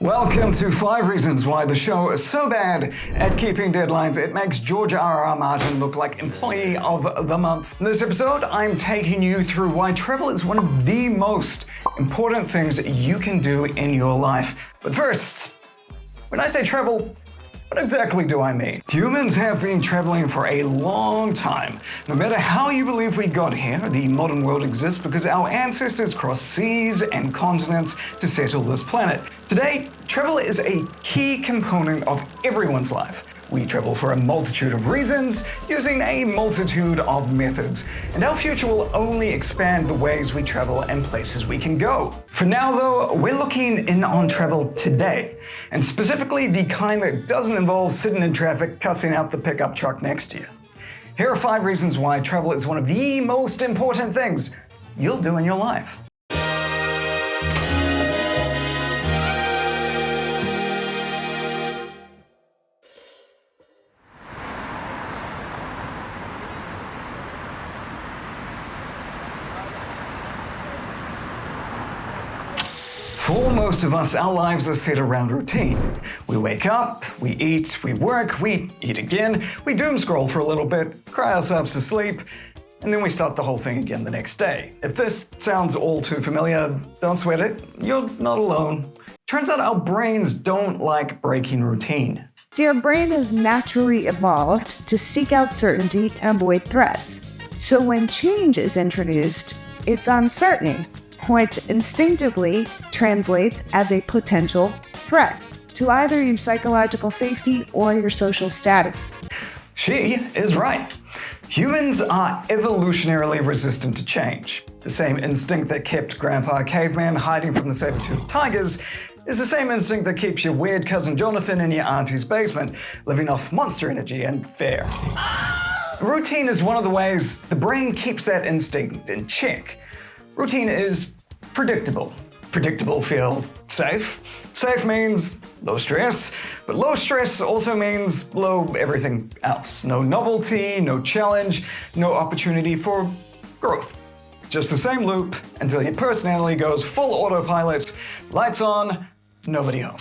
Welcome to 5 Reasons Why the Show is so bad at keeping deadlines it makes George R.R. Martin look like Employee of the Month. In this episode, I'm taking you through why travel is one of the most important things you can do in your life. But first, when I say travel, what exactly do I mean? Humans have been traveling for a long time. No matter how you believe we got here, the modern world exists because our ancestors crossed seas and continents to settle this planet. Today, travel is a key component of everyone's life. We travel for a multitude of reasons, using a multitude of methods. And our future will only expand the ways we travel and places we can go. For now though, we're looking in on travel today, and specifically the kind that doesn't involve sitting in traffic cussing out the pickup truck next to you. Here are 5 reasons why travel is one of the most important things you'll do in your life. For most of us, our lives are set around routine. We wake up, we eat, we work, we eat again, we doom scroll for a little bit, cry ourselves to sleep, and then we start the whole thing again the next day. If this sounds all too familiar, don't sweat it, you're not alone. Turns out our brains don't like breaking routine. See, our brain is naturally evolved to seek out certainty and avoid threats. So when change is introduced, it's uncertain, which instinctively translates as a potential threat to either your psychological safety or your social status. She is right. Humans are evolutionarily resistant to change. The same instinct that kept Grandpa Caveman hiding from the saber-toothed tigers is the same instinct that keeps your weird cousin Jonathan in your auntie's basement, living off monster energy and fare. Routine is one of the ways the brain keeps that instinct in check. Routine is predictable. Predictable feels safe. Safe means low stress, but low stress also means low everything else. No novelty, no challenge, no opportunity for growth. Just the same loop until your personality goes full autopilot, lights on, nobody home.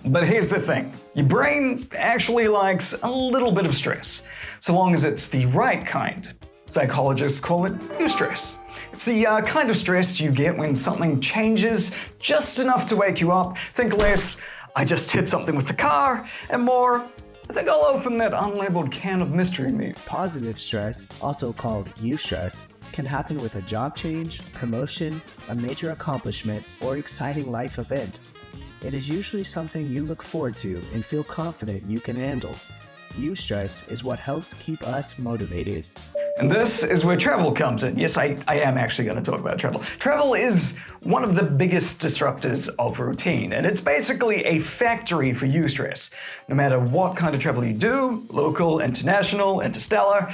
But here's the thing, your brain actually likes a little bit of stress, so long as it's the right kind. Psychologists call it eustress. It's the kind of stress you get when something changes just enough to wake you up. Think less, I just hit something with the car, and more, I think I'll open that unlabeled can of mystery meat. Positive stress, also called eustress, can happen with a job change, promotion, a major accomplishment, or exciting life event. It is usually something you look forward to and feel confident you can handle. Eustress is what helps keep us motivated. And this is where travel comes in. Yes, I am actually going to talk about travel. Travel is one of the biggest disruptors of routine, and it's basically a factory for eustress. No matter what kind of travel you do, local, international, interstellar,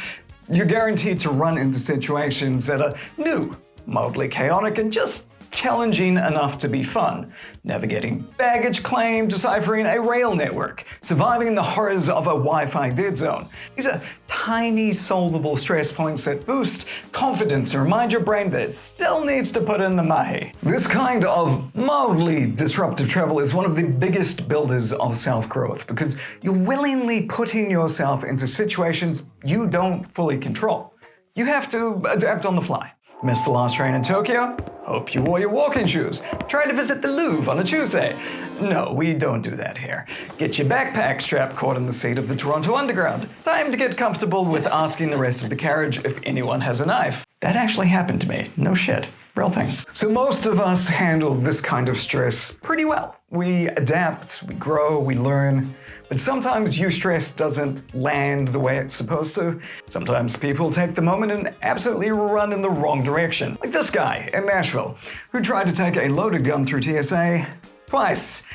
you're guaranteed to run into situations that are new, mildly chaotic, and just challenging enough to be fun. Navigating baggage claim, deciphering a rail network, surviving the horrors of a Wi-Fi dead zone. These are tiny solvable stress points that boost confidence and remind your brain that it still needs to put in the mahi. This kind of mildly disruptive travel is one of the biggest builders of self-growth because you're willingly putting yourself into situations you don't fully control. You have to adapt on the fly. Missed the last train in Tokyo? Hope you wore your walking shoes. Try to visit the Louvre on a Tuesday. No, we don't do that here. Get your backpack strap caught in the seat of the Toronto Underground. Time to get comfortable with asking the rest of the carriage if anyone has a knife. That actually happened to me. No shit. Real thing. So most of us handle this kind of stress pretty well. We adapt, we grow, we learn. But sometimes eustress doesn't land the way it's supposed to. Sometimes people take the moment and absolutely run in the wrong direction. Like this guy in Nashville, who tried to take a loaded gun through TSA twice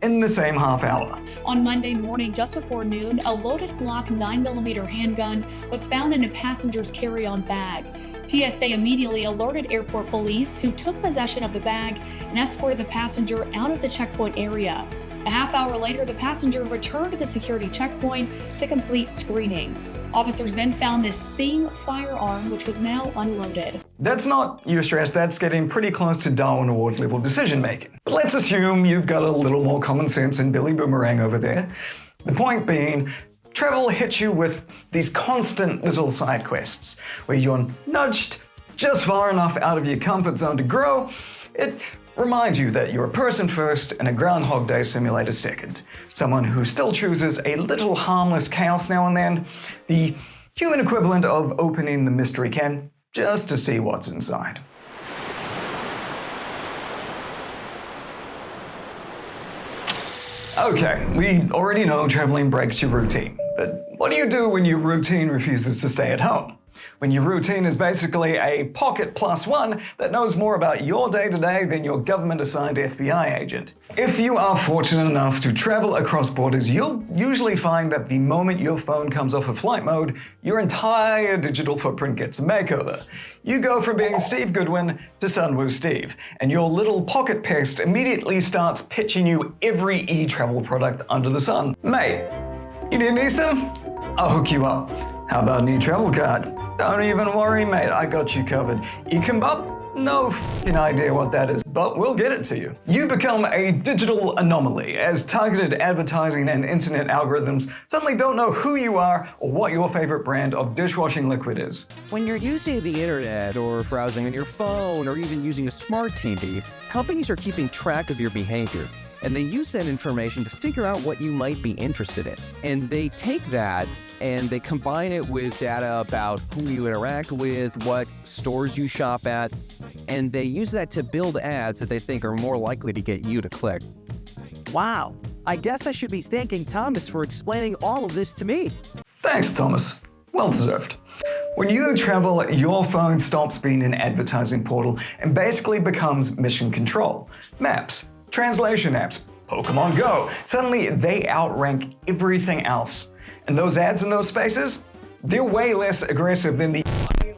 in the same half hour. On Monday morning, just before noon, a loaded Glock 9mm handgun was found in a passenger's carry-on bag. TSA immediately alerted airport police, who took possession of the bag and escorted the passenger out of the checkpoint area. A half hour later, the passenger returned to the security checkpoint to complete screening. Officers then found this same firearm, which was now unloaded. That's not eustress, that's getting pretty close to Darwin Award level decision making. But let's assume you've got a little more common sense than Billy Boomerang over there. The point being, travel hits you with these constant little side quests where you're nudged just far enough out of your comfort zone to grow. It reminds you that you're a person first and a Groundhog Day simulator second. Someone who still chooses a little harmless chaos now and then, the human equivalent of opening the mystery can just to see what's inside. Okay, we already know traveling breaks your routine, but what do you do when your routine refuses to stay at home? When your routine is basically a pocket +1 that knows more about your day-to-day than your government-assigned FBI agent. If you are fortunate enough to travel across borders, you'll usually find that the moment your phone comes off of flight mode, your entire digital footprint gets a makeover. You go from being Steve Goodwin to Sunwoo Steve, and your little pocket pest immediately starts pitching you every e-travel product under the sun. Mate, you need an eSIM? I'll hook you up. How about an e-travel card? Don't even worry, mate, I got you covered. E-Kimbap? No f***ing idea what that is, but we'll get it to you. You become a digital anomaly as targeted advertising and internet algorithms suddenly don't know who you are or what your favorite brand of dishwashing liquid is. When you're using the internet or browsing on your phone or even using a smart TV, companies are keeping track of your behavior. And they use that information to figure out what you might be interested in. And they take that and they combine it with data about who you interact with, what stores you shop at, and they use that to build ads that they think are more likely to get you to click. Wow, I guess I should be thanking Thomas for explaining all of this to me. Thanks, Thomas. Well deserved. When you travel, your phone stops being an advertising portal and basically becomes mission control. Maps, translation apps, Pokemon Go. Suddenly, they outrank everything else. And those ads in those spaces, they're way less aggressive than the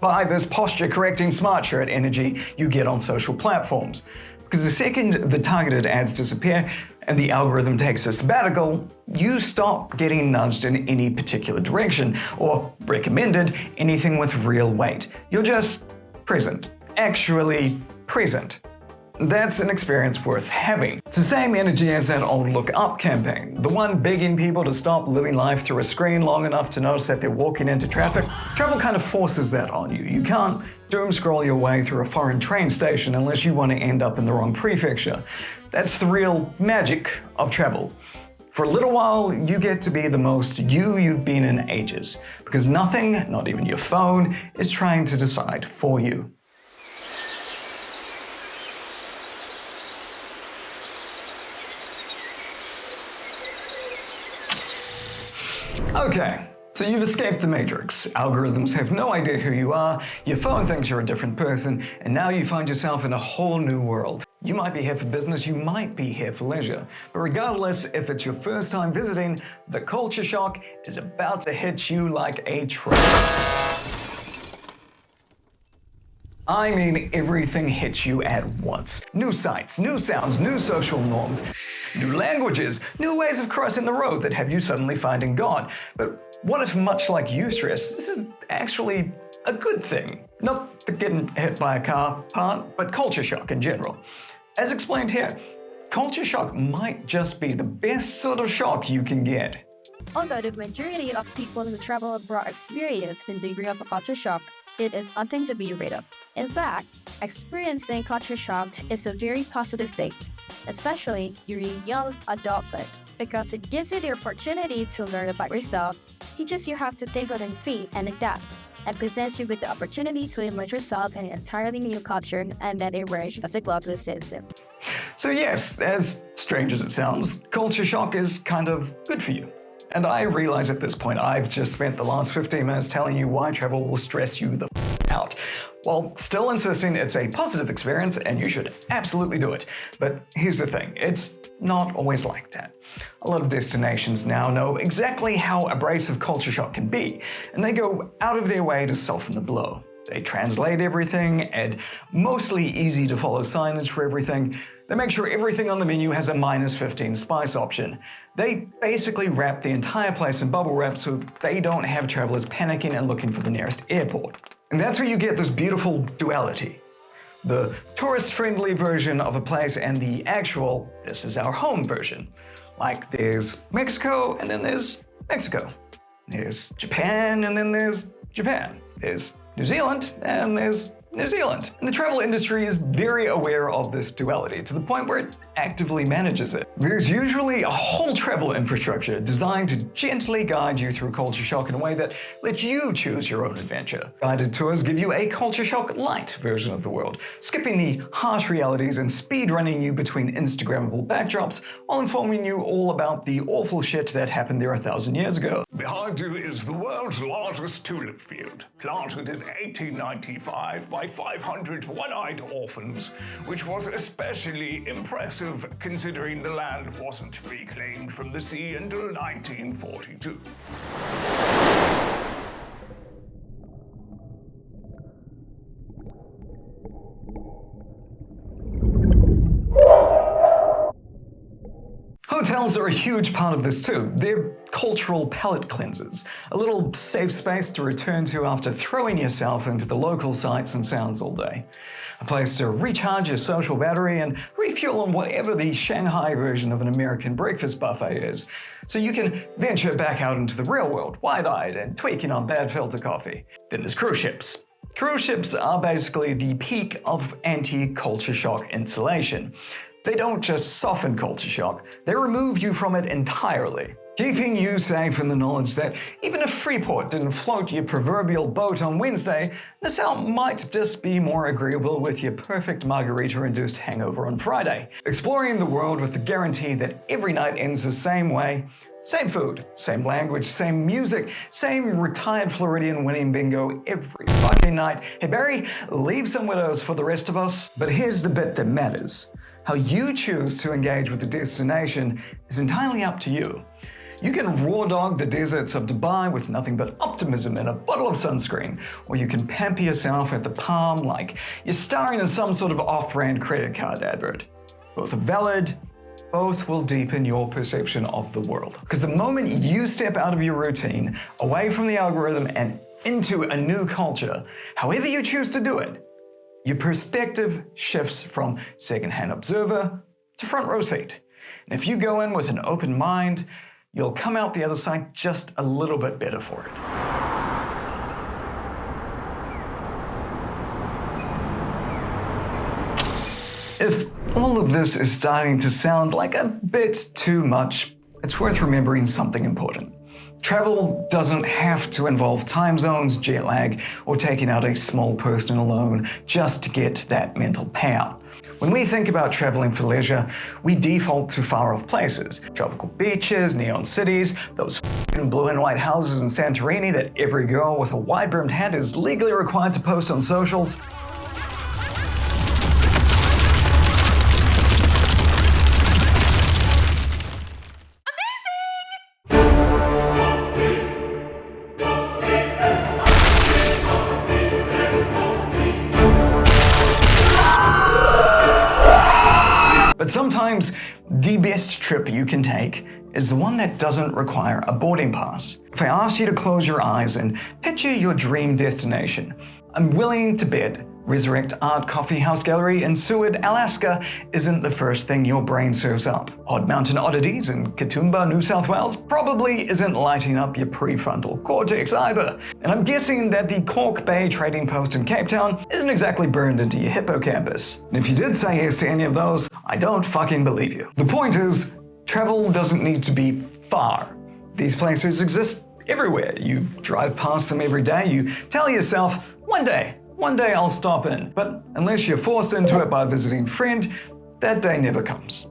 buy this posture-correcting smart shirt energy you get on social platforms. Because the second the targeted ads disappear and the algorithm takes a sabbatical, you stop getting nudged in any particular direction or recommended anything with real weight. You're just present. Actually present. That's an experience worth having. It's the same energy as that old Look Up campaign, the one begging people to stop living life through a screen long enough to notice that they're walking into traffic. Travel kind of forces that on you. You can't doom scroll your way through a foreign train station unless you want to end up in the wrong prefecture. That's the real magic of travel. For a little while, you get to be the most you've been in ages, because nothing, not even your phone, is trying to decide for you. Okay, so you've escaped the Matrix. Algorithms have no idea who you are, your phone thinks you're a different person, and now you find yourself in a whole new world. You might be here for business, you might be here for leisure, but regardless if it's your first time visiting, the culture shock is about to hit you like a truck. I mean, everything hits you at once. New sights, new sounds, new social norms, new languages, new ways of crossing the road that have you suddenly finding God. But what if, much like eustress, this is actually a good thing? Not the getting hit by a car part, but culture shock in general. As explained here, culture shock might just be the best sort of shock you can get. Although the majority of people who travel abroad experience a degree of a culture shock, it is nothing to be afraid of. In fact, experiencing culture shock is a very positive thing, especially during young adulthood, because it gives you the opportunity to learn about yourself, teaches you how to think on your feet and adapt, and presents you with the opportunity to immerse yourself in an entirely new culture and then emerge as a global citizen. So yes, as strange as it sounds, culture shock is kind of good for you. And I realize at this point I've just spent the last 15 minutes telling you why travel will stress you the out, while still insisting it's a positive experience and you should absolutely do it. But here's the thing, it's not always like that. A lot of destinations now know exactly how abrasive culture shock can be, and they go out of their way to soften the blow. They translate everything, add mostly easy to follow signage for everything, They make sure everything on the menu has a -15 spice option. They basically wrap the entire place in bubble wrap so they don't have travelers panicking and looking for the nearest airport. And that's where you get this beautiful duality. The tourist-friendly version of a place and the actual, this is our home version. Like there's Mexico and then there's Mexico. There's Japan and then there's Japan. There's New Zealand and there's New Zealand. And the travel industry is very aware of this duality to the point where it actively manages it. There's usually a whole travel infrastructure designed to gently guide you through culture shock in a way that lets you choose your own adventure. Guided tours give you a culture shock light version of the world, skipping the harsh realities and speed running you between Instagrammable backdrops while informing you all about the awful shit that happened there 1,000 years ago. Behind you is the world's largest tulip field, planted in 1895 by 500 one-eyed orphans, which was especially impressive considering the land wasn't reclaimed from the sea until 1942. Hotels are a huge part of this too. They're cultural palate cleansers, a little safe space to return to after throwing yourself into the local sights and sounds all day. A place to recharge your social battery and refuel on whatever the Shanghai version of an American breakfast buffet is, so you can venture back out into the real world, wide-eyed and tweaking on bad filter coffee. Then there's cruise ships. Cruise ships are basically the peak of anti-culture shock insulation. They don't just soften culture shock, they remove you from it entirely, keeping you safe in the knowledge that even if Freeport didn't float your proverbial boat on Wednesday, Nassau might just be more agreeable with your perfect margarita-induced hangover on Friday. Exploring the world with the guarantee that every night ends the same way. Same food, same language, same music, same retired Floridian winning bingo every fucking night. Hey Barry, leave some widows for the rest of us. But here's the bit that matters. How you choose to engage with the destination is entirely up to you. You can raw dog the deserts of Dubai with nothing but optimism and a bottle of sunscreen, or you can pamper yourself at the Palm like you're starring in some sort of off-brand credit card advert. Both are valid, both will deepen your perception of the world. Because the moment you step out of your routine, away from the algorithm and into a new culture, however you choose to do it, your perspective shifts from secondhand observer to front row seat. And if you go in with an open mind, you'll come out the other side just a little bit better for it. If all of this is starting to sound like a bit too much, it's worth remembering something important. Travel doesn't have to involve time zones, jet lag, or taking out a small personal loan just to get that mental payout. When we think about traveling for leisure, we default to far-off places. Tropical beaches, neon cities, those f***ing blue and white houses in Santorini that every girl with a wide-brimmed hat is legally required to post on socials. But sometimes the best trip you can take is the one that doesn't require a boarding pass. If I ask you to close your eyes and picture your dream destination, I'm willing to bet Resurrect Art Coffee House Gallery in Seward, Alaska isn't the first thing your brain serves up. Odd Mountain Oddities in Katoomba, New South Wales probably isn't lighting up your prefrontal cortex either. And I'm guessing that the Cork Bay Trading Post in Cape Town isn't exactly burned into your hippocampus. And if you did say yes to any of those, I don't fucking believe you. The point is, travel doesn't need to be far. These places exist everywhere. You drive past them every day, you tell yourself, one day I'll stop in. But unless you're forced into it by a visiting friend, that day never comes.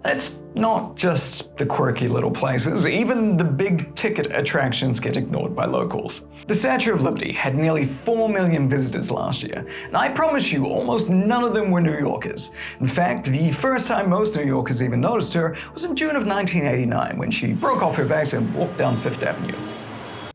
It's not just the quirky little places, even the big ticket attractions get ignored by locals. The Statue of Liberty had nearly 4 million visitors last year, and I promise you almost none of them were New Yorkers. In fact, the first time most New Yorkers even noticed her was in June of 1989 when she broke off her base and walked down Fifth Avenue.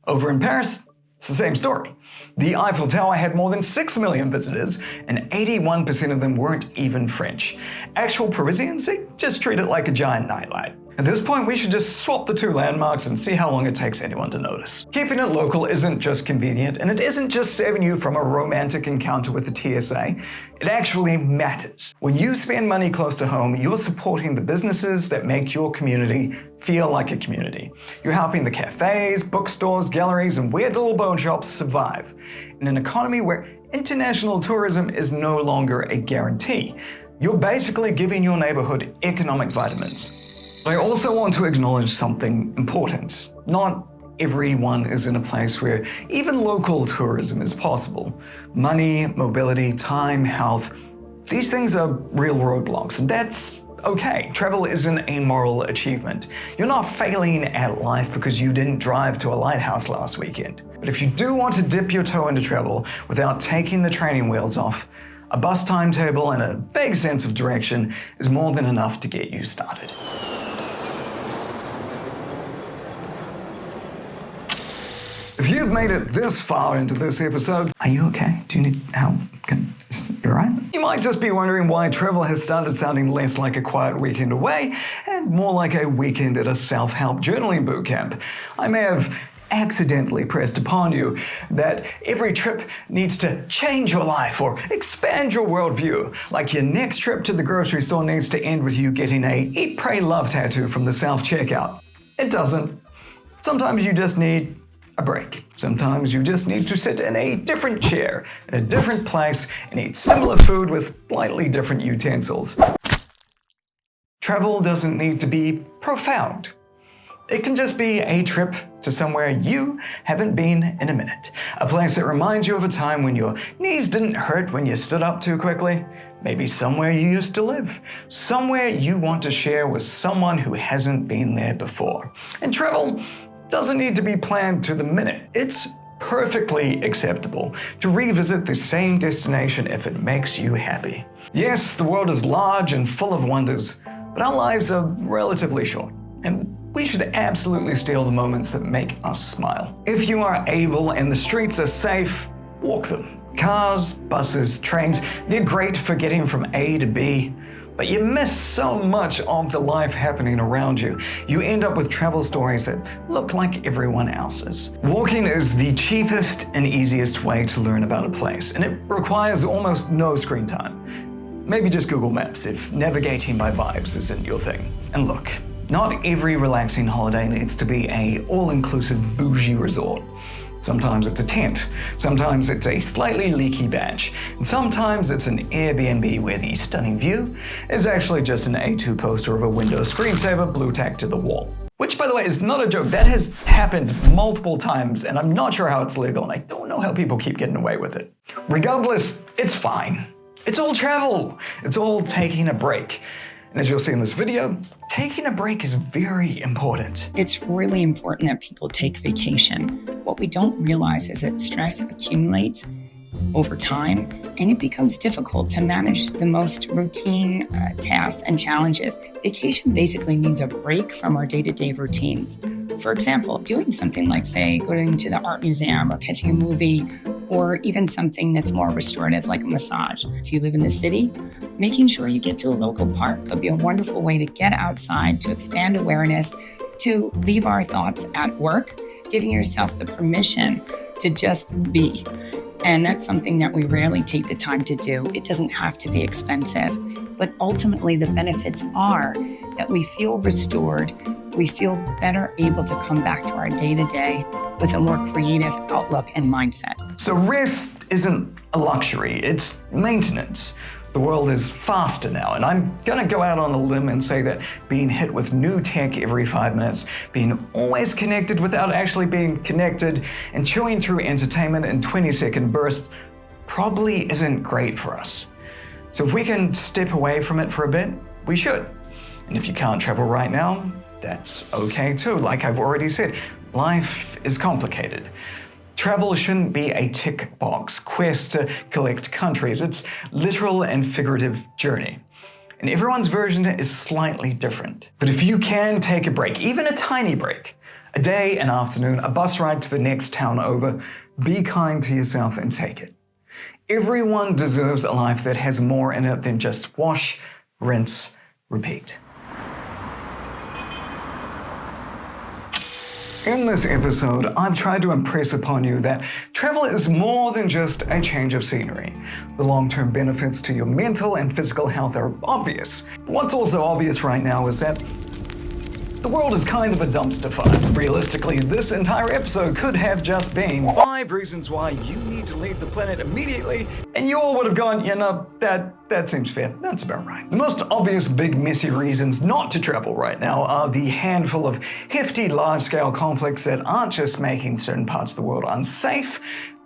Over in Paris, It's the same story. The Eiffel Tower had more than 6 million visitors, and 81% of them weren't even French. Actual Parisians, they just treat it like a giant nightlight. At this point, we should just swap the two landmarks and see how long it takes anyone to notice. Keeping it local isn't just convenient, and it isn't just saving you from a romantic encounter with the TSA. It actually matters. When you spend money close to home, you're supporting the businesses that make your community feel like a community. You're helping the cafes, bookstores, galleries, and weird little bone shops survive. In an economy where international tourism is no longer a guarantee, you're basically giving your neighborhood economic vitamins. I also want to acknowledge something important. Not everyone is in a place where even local tourism is possible. Money, mobility, time, health, these things are real roadblocks, and that's okay. Travel isn't a moral achievement. You're not failing at life because you didn't drive to a lighthouse last weekend. But if you do want to dip your toe into travel without taking the training wheels off, a bus timetable and a vague sense of direction is more than enough to get you started. If you've made it this far into this episode, are you okay? Do you need help? You alright? You might just be wondering why travel has started sounding less like a quiet weekend away and more like a weekend at a self-help journaling bootcamp. I may have accidentally pressed upon you that every trip needs to change your life or expand your worldview, like your next trip to the grocery store needs to end with you getting a Eat, Pray, Love tattoo from the self-checkout. It doesn't. Sometimes you just need a break. Sometimes you just need to sit in a different chair, in a different place, and eat similar food with slightly different utensils. Travel doesn't need to be profound. It can just be a trip to somewhere you haven't been in a minute. A place that reminds you of a time when your knees didn't hurt when you stood up too quickly. Maybe somewhere you used to live. Somewhere you want to share with someone who hasn't been there before. And travel doesn't need to be planned to the minute. It's perfectly acceptable to revisit the same destination if it makes you happy. Yes, the world is large and full of wonders, but our lives are relatively short, and we should absolutely steal the moments that make us smile. If you are able and the streets are safe, walk them. Cars, buses, trains, they're great for getting from A to B, but you miss so much of the life happening around you. You end up with travel stories that look like everyone else's. Walking is the cheapest and easiest way to learn about a place, and it requires almost no screen time. Maybe just Google Maps if navigating by vibes isn't your thing. And look, not every relaxing holiday needs to be an all-inclusive bougie resort. Sometimes it's a tent, sometimes it's a slightly leaky batch, and sometimes it's an Airbnb where the stunning view is actually just an A2 poster of a Windows screensaver blue tacked to the wall. Which, by the way, is not a joke. That has happened multiple times, and I'm not sure how it's legal, and I don't know how people keep getting away with it. Regardless, it's fine. It's all travel. It's all taking a break. And as you'll see in this video, taking a break is very important. It's really important that people take vacation. What we don't realize is that stress accumulates over time, and it becomes difficult to manage the most routine tasks and challenges. Vacation basically means a break from our day-to-day routines. For example, doing something like, say, going to the art museum or catching a movie, or even something that's more restorative like a massage. If you live in the city, making sure you get to a local park could be a wonderful way to get outside, to expand awareness, to leave our thoughts at work, giving yourself the permission to just be. And that's something that we rarely take the time to do. It doesn't have to be expensive, but ultimately the benefits are that we feel restored, we feel better able to come back to our day-to-day with a more creative outlook and mindset. So rest isn't a luxury, it's maintenance. The world is faster now, and I'm gonna go out on a limb and say that being hit with new tech every 5 minutes, being always connected without actually being connected, and chewing through entertainment in 20-second bursts probably isn't great for us. So if we can step away from it for a bit, we should. And if you can't travel right now, that's okay too. Like I've already said, life is complicated. Travel shouldn't be a tick box quest to collect countries. It's literal and figurative journey. And everyone's version is slightly different. But if you can take a break, even a tiny break, a day, an afternoon, a bus ride to the next town over, Be kind to yourself and take it. Everyone deserves a life that has more in it than just wash, rinse, repeat. In this episode, I've tried to impress upon you that travel is more than just a change of scenery. The long-term benefits to your mental and physical health are obvious. What's also obvious right now is that the world is kind of a dumpster fire. Realistically, this entire episode could have just been 5 reasons why you need to leave the planet immediately, and you all would have gone, you know, that seems fair. That's about right. The most obvious big messy reasons not to travel right now are the handful of hefty large-scale conflicts that aren't just making certain parts of the world unsafe,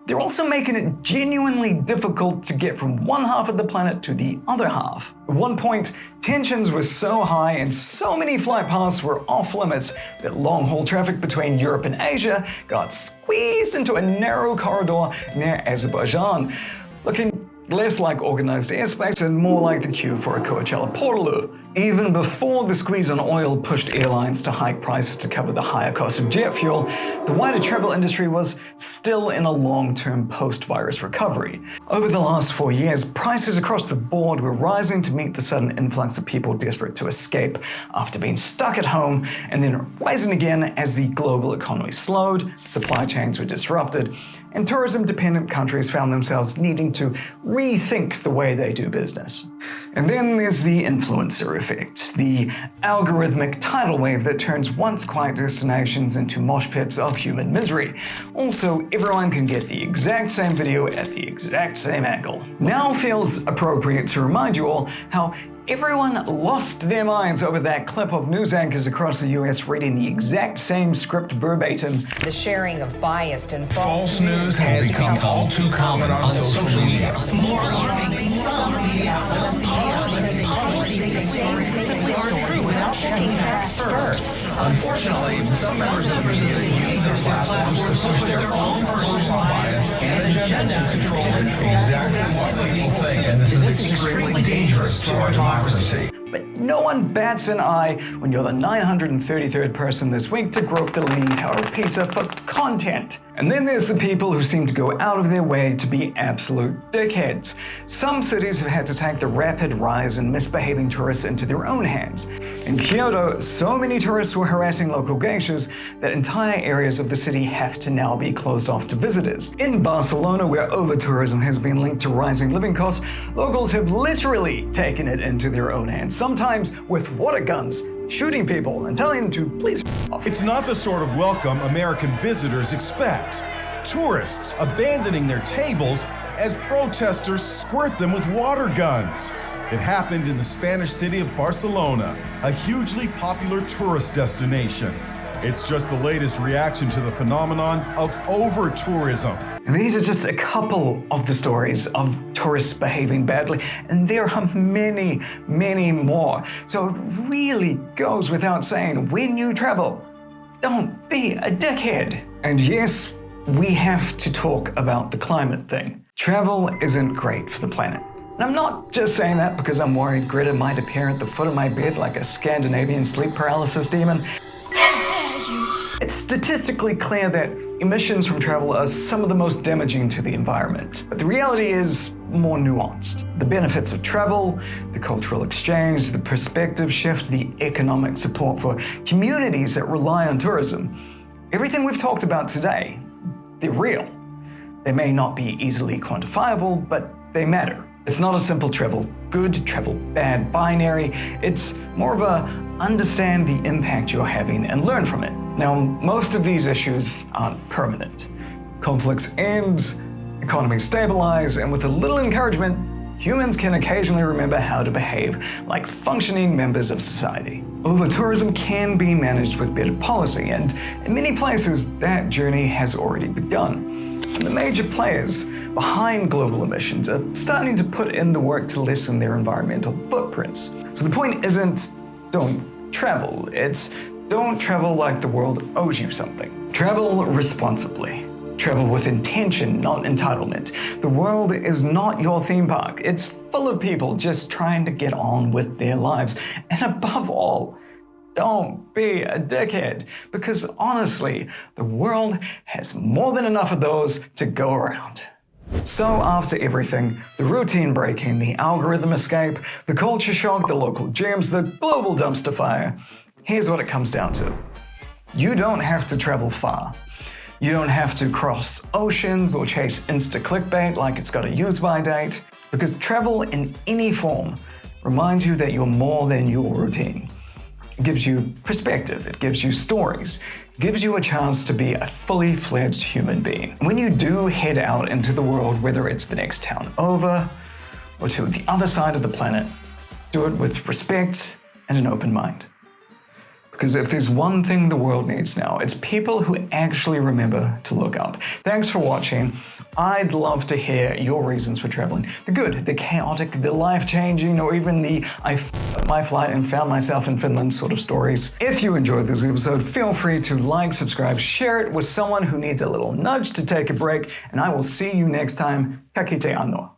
they're also making it genuinely difficult to get from one half of the planet to the other half. At one point, tensions were so high and so many flight paths were off limits that long-haul traffic between Europe and Asia got squeezed into a narrow corridor near Azerbaijan, looking less like organized airspace and more like the queue for a Coachella Portaloo. Even before the squeeze on oil pushed airlines to hike prices to cover the higher cost of jet fuel, the wider travel industry was still in a long-term post-virus recovery. Over the last 4 years, prices across the board were rising to meet the sudden influx of people desperate to escape after being stuck at home, and then rising again as the global economy slowed, supply chains were disrupted, and tourism-dependent countries found themselves needing to rethink the way they do business. And then there's the influencer effect, the algorithmic tidal wave that turns once quiet destinations into mosh pits of human misery. Also, everyone can get the exact same video at the exact same angle. Now feels appropriate to remind you all how everyone lost their minds over that clip of news anchors across the US reading the exact same script verbatim. The sharing of biased and false news has become all too common on social media. More alarming, some media outlets are true without checking facts first. Unfortunately, some members of the media use their platforms to push their own personal bias and agenda to control exactly what people think, and this is extremely dangerous to our democracy. But no one bats an eye when you're the 933rd person this week to grope the Leaning Tower of Pisa for content. And then there's the people who seem to go out of their way to be absolute dickheads. Some cities have had to take the rapid rise in misbehaving tourists into their own hands. In Kyoto, so many tourists were harassing local geishas that entire areas of the city have to now be closed off to visitors. In Barcelona, where over-tourism has been linked to rising living costs, locals have literally taken it into their own hands, sometimes with water guns, shooting people and telling them to please off. It's not the sort of welcome American visitors expect. Tourists abandoning their tables as protesters squirt them with water guns. It happened in the Spanish city of Barcelona, a hugely popular tourist destination. It's just the latest reaction to the phenomenon of over-tourism. And these are just a couple of the stories of tourists behaving badly, and there are many, many more. So it really goes without saying, when you travel, don't be a dickhead. And yes, we have to talk about the climate thing. Travel isn't great for the planet. And I'm not just saying that because I'm worried Greta might appear at the foot of my bed like a Scandinavian sleep paralysis demon. It's statistically clear that emissions from travel are some of the most damaging to the environment. But the reality is more nuanced. The benefits of travel, the cultural exchange, the perspective shift, the economic support for communities that rely on tourism. Everything we've talked about today, they're real. They may not be easily quantifiable, but they matter. It's not a simple travel good, travel bad binary. It's more of a understand the impact you're having and learn from it. Now, most of these issues aren't permanent. Conflicts end, economies stabilize, and with a little encouragement, humans can occasionally remember how to behave like functioning members of society. Over-tourism can be managed with better policy, and in many places, that journey has already begun. And the major players behind global emissions are starting to put in the work to lessen their environmental footprints. So the point isn't don't travel, it's don't travel like the world owes you something. Travel responsibly. Travel with intention, not entitlement. The world is not your theme park. It's full of people just trying to get on with their lives. And above all, Don't be a dickhead, because honestly, the world has more than enough of those to go around. So after everything, the routine breaking, the algorithm escape, the culture shock, the local gyms, the global dumpster fire, here's what it comes down to. You don't have to travel far. You don't have to cross oceans or chase Insta clickbait like it's got a use-by date, because travel in any form reminds you that you're more than your routine. It gives you perspective, it gives you stories, it gives you a chance to be a fully fledged human being. When you do head out into the world, whether it's the next town over or to the other side of the planet, do it with respect and an open mind. Because if there's one thing the world needs now, it's people who actually remember to look up. Thanks for watching. I'd love to hear your reasons for traveling. The good, the chaotic, the life-changing, or even the I f***ed up my flight and found myself in Finland sort of stories. If you enjoyed this episode, feel free to like, subscribe, share it with someone who needs a little nudge to take a break, and I will see you next time. Ka kite anō.